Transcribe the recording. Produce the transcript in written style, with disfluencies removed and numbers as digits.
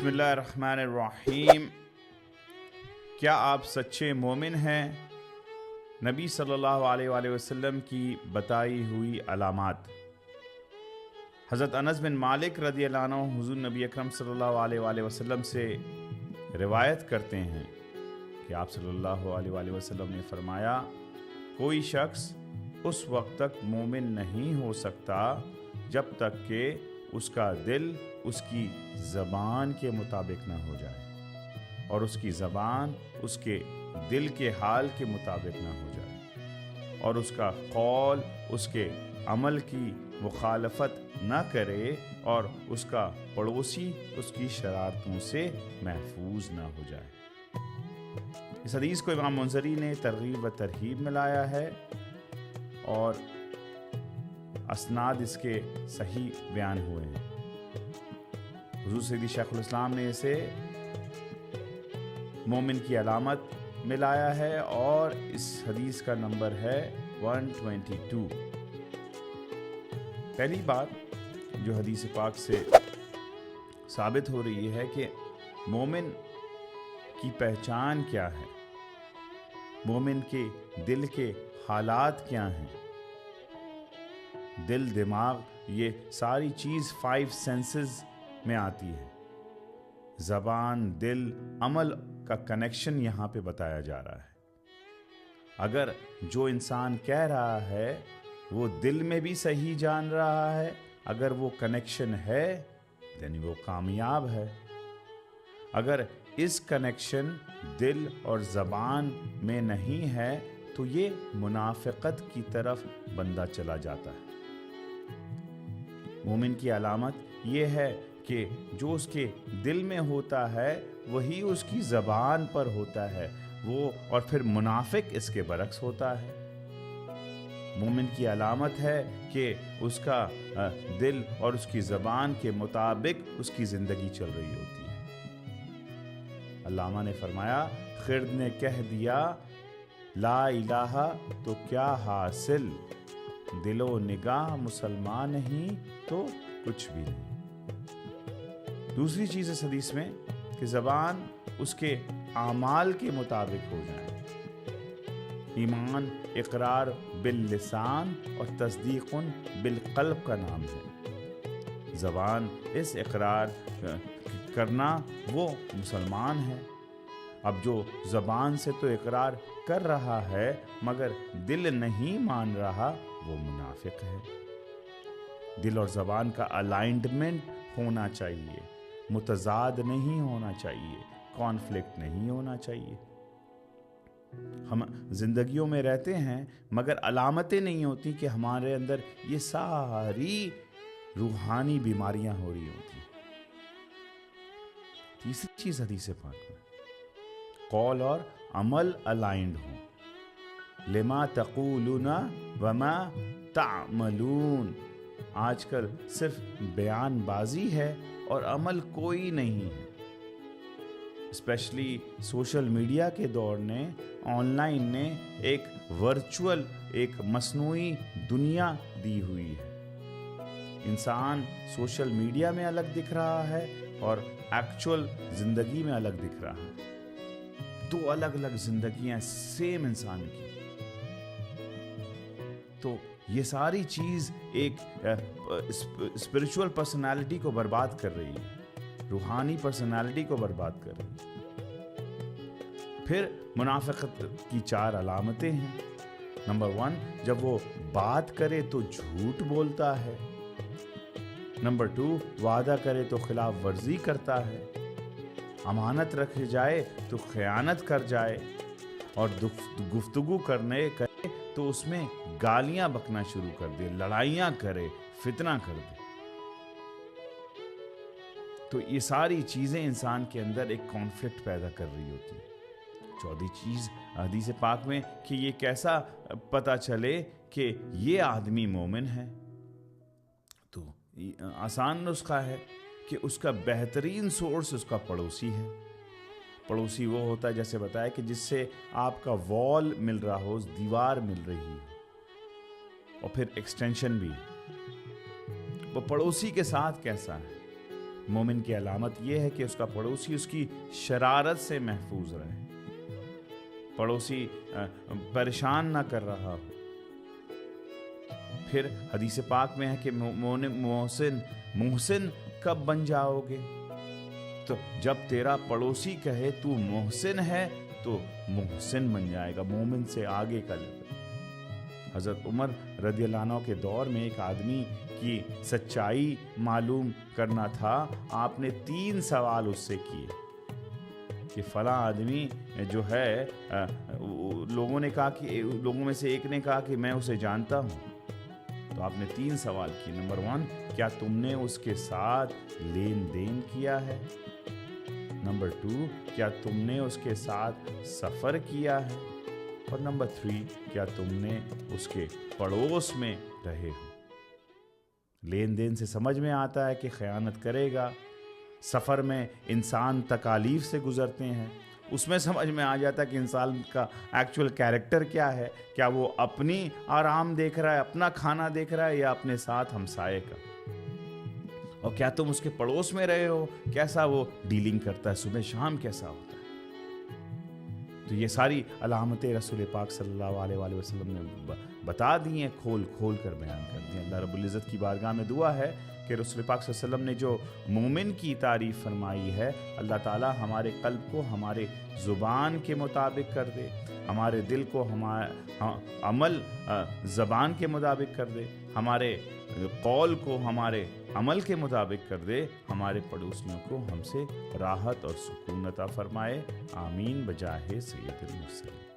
بسم اللہ الرحمن الرحیم۔ کیا آپ سچے مومن ہیں؟ نبی صلی اللہ علیہ وآلہ وسلم کی بتائی ہوئی علامات۔ حضرت انس بن مالک رضی اللہ عنہ حضور نبی اکرم صلی اللہ علیہ وآلہ وسلم سے روایت کرتے ہیں کہ آپ صلی اللہ علیہ وآلہ وسلم نے فرمایا، کوئی شخص اس وقت تک مومن نہیں ہو سکتا جب تک کہ اس کا دل اس کی زبان کے مطابق نہ ہو جائے اور اس کی زبان اس کے دل کے حال کے مطابق نہ ہو جائے اور اس کا قول اس کے عمل کی مخالفت نہ کرے اور اس کا پڑوسی اس کی شرارتوں سے محفوظ نہ ہو جائے۔ اس حدیث کو امام منذری نے ترغیب و ترہیب میں لایا ہے اور اسناد اس کے صحیح بیان ہوئے ہیں۔ حضور سیدی شیخ الاسلام نے اسے مومن کی علامت میں لایا ہے اور اس حدیث کا نمبر ہے 122۔ پہلی بات جو حدیث پاک سے ثابت ہو رہی ہے کہ مومن کی پہچان کیا ہے، مومن کے دل کے حالات کیا ہیں۔ دل، دماغ، یہ ساری چیز 5 سینسز میں آتی ہے۔ زبان، دل، عمل کا کنیکشن یہاں پہ بتایا جا رہا ہے۔ اگر جو انسان کہہ رہا ہے وہ دل میں بھی صحیح جان رہا ہے، اگر وہ کنیکشن ہے یعنی وہ کامیاب ہے۔ اگر اس کنیکشن دل اور زبان میں نہیں ہے تو یہ منافقت کی طرف بندہ چلا جاتا ہے۔ مومن کی علامت یہ ہے کہ جو اس کے دل میں ہوتا ہے وہی اس کی زبان پر ہوتا ہے، وہ اور پھر منافق اس کے برعکس ہوتا ہے۔ مومن کی علامت ہے کہ اس کا دل اور اس کی زبان کے مطابق اس کی زندگی چل رہی ہوتی ہے۔ علامہ نے فرمایا، خرد نے کہہ دیا لا الہ تو کیا حاصل، دل و نگاہ مسلمان نہیں تو کچھ بھی نہیں۔ دوسری چیز اس حدیث میں کہ زبان اس کے اعمال کے مطابق ہو جائے۔ ایمان اقرار باللسان اور تصدیق بالقلب کا نام ہے۔ زبان اس اقرار کرنا وہ مسلمان ہے۔ اب جو زبان سے تو اقرار کر رہا ہے مگر دل نہیں مان رہا وہ منافق ہے۔ دل اور زبان کا الائنمنٹ ہونا چاہیے، متضاد نہیں ہونا چاہیے، کانفلکٹ نہیں ہونا چاہیے۔ ہم زندگیوں میں رہتے ہیں مگر علامتیں نہیں ہوتی کہ ہمارے اندر یہ ساری روحانی بیماریاں ہو رہی ہوتی ہیں۔ تیسری چیز حدیث پاک میں قول اور عمل الائنڈ ہوں۔ لما تقولون وما تعملون۔ آج کل صرف بیان بازی ہے اور عمل کوئی نہیں ہے۔ اسپیشلی سوشل میڈیا کے دور نے، آن لائن نے ایک ورچوئل، ایک مصنوعی دنیا دی ہوئی ہے۔ انسان سوشل میڈیا میں الگ دکھ رہا ہے اور ایکچوئل زندگی میں الگ دکھ رہا ہے۔ دو الگ الگ زندگیاں سیم انسان کی۔ تو یہ ساری چیز ایک اسپرچول پرسنالٹی کو برباد کر رہی ہے، روحانی پرسنالٹی کو برباد کر رہی ہے۔ پھر منافقت کی 4 علامتیں ہیں۔ نمبر 1، جب وہ بات کرے تو جھوٹ بولتا ہے۔ نمبر 2، وعدہ کرے تو خلاف ورزی کرتا ہے۔ امانت رکھ جائے تو خیانت کر جائے اور گفتگو کرے تو اس میں گالیاں بکنا شروع کر دے، لڑائیاں کرے، فتنہ کر دے۔ تو یہ ساری چیزیں انسان کے اندر ایک کانفلکٹ پیدا کر رہی ہوتی ہے۔ چوتھی چیز حدیث پاک میں کہ یہ کیسا پتہ چلے کہ یہ آدمی مومن ہے، تو آسان نسخہ ہے کہ اس کا بہترین سورس اس کا پڑوسی ہے۔ پڑوسی وہ ہوتا ہے جیسے بتایا کہ جس سے آپ کا وال مل رہا ہو، دیوار مل رہی ہو اور پھر ایکسٹینشن بھی۔ وہ پڑوسی کے ساتھ کیسا ہے؟ مومن کی علامت یہ ہے کہ اس کا پڑوسی اس کی شرارت سے محفوظ رہے، پڑوسی پریشان نہ کر رہا ہو۔ پھر حدیث پاک میں ہے کہ محسن کب بن جاؤ گے؟ تو جب تیرا پڑوسی کہے تو محسن ہے تو محسن بن جائے گا، مومن سے آگے کا لیول۔ حضرت عمر رضی اللہ عنہ کے دور میں ایک آدمی کی سچائی معلوم کرنا تھا، آپ نے 3 سوال اس سے کیے کہ فلاں آدمی جو ہے، لوگوں میں سے ایک نے کہا کہ میں اسے جانتا ہوں، تو آپ نے 3 سوال کیے۔ نمبر 1، کیا تم نے اس کے ساتھ لین دین کیا ہے؟ نمبر 2، کیا تم نے اس کے ساتھ سفر کیا ہے؟ اور نمبر 3، کیا تم نے اس کے پڑوس میں رہے ہو؟ لین دین سے سمجھ میں آتا ہے کہ خیانت کرے گا، سفر میں انسان تکالیف سے گزرتے ہیں، اس میں سمجھ میں آ جاتا ہے کہ انسان کا ایکچول کیریکٹر کیا ہے، کیا وہ اپنی آرام دیکھ رہا ہے، اپنا کھانا دیکھ رہا ہے، یا اپنے ساتھ ہمسائے کا، اور کیا تم اس کے پڑوس میں رہے ہو، کیسا وہ ڈیلنگ کرتا ہے، صبح شام کیسا ہوتا ہے۔ تو یہ ساری علامتیں رسول پاک صلی اللہ علیہ وآلہ وسلم نے بتا دی ہیں، کھول کھول کر بیان کر دی ہیں۔ اللہ رب العزت کی بارگاہ میں دعا ہے کہ رسول پاک صلی اللہ علیہ وسلم نے جو مومن کی تعریف فرمائی ہے، اللہ تعالی ہمارے قلب کو ہمارے زبان کے مطابق کر دے، ہمارے دل کو عمل زبان کے مطابق کر دے، ہمارے قول کو ہمارے عمل کے مطابق کر دے، ہمارے پڑوسیوں کو ہم سے راحت اور سکون عطا فرمائے۔ آمین بجاہ سید المرسلین۔